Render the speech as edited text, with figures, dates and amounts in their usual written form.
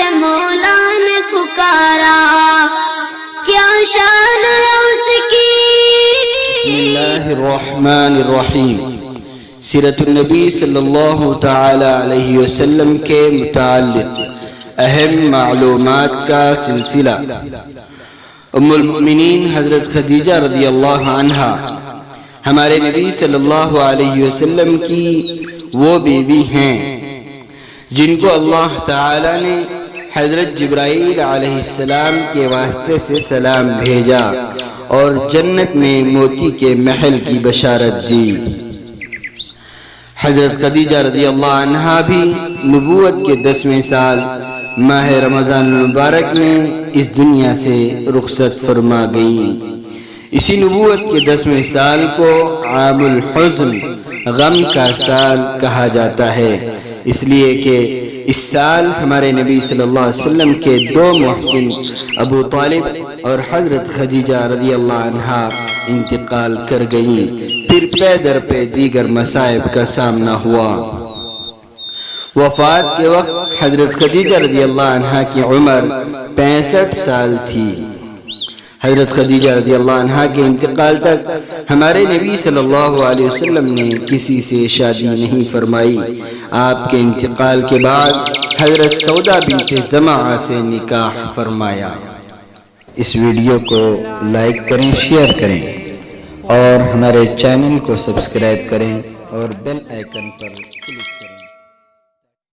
سے مولا نے پکارا، کیا شان ہے اس کی۔ بسم اللہ الرحمن الرحیم۔ سیرت النبی صلی اللہ تعالی علیہ وسلم کے متعلق اہم معلومات کا سلسلہ۔ ام المؤمنین حضرت خدیجہ رضی اللہ عنہا ہمارے نبی صلی اللہ علیہ وسلم کی وہ بیوی ہیں جن کو اللہ تعالی نے حضرت جبرائیل علیہ السلام کے واسطے سے سلام بھیجا اور جنت میں موتی کے محل کی بشارت دی۔ حضرت خدیجہ رضی اللہ عنہا بھی نبوت کے 10ویں سال ماہ رمضان المبارک میں اس دنیا سے رخصت فرما گئی۔ اسی نبوت کے 10ویں سال کو عام الحزن، غم کا سال کہا جاتا ہے، اس لیے کہ اس سال ہمارے نبی صلی اللہ علیہ وسلم کے 2 محسن ابو طالب اور حضرت خدیجہ رضی اللہ عنہا انتقال کر گئیں، پھر پے در پہ دیگر مصائب کا سامنا ہوا۔ وفات کے وقت حضرت خدیجہ رضی اللہ عنہا کی عمر 65 سال تھی۔ حضرت خدیجہ رضی اللہ عنہا کے انتقال تک ہمارے نبی صلی اللہ علیہ وسلم نے کسی سے شادی نہیں فرمائی۔ آپ کے انتقال کے بعد حضرت سودا بنت زمعہ سے نکاح فرمایا۔ اس ویڈیو کو لائک کریں، شیئر کریں اور ہمارے چینل کو سبسکرائب کریں اور بیل آئیکن پر کلک کریں۔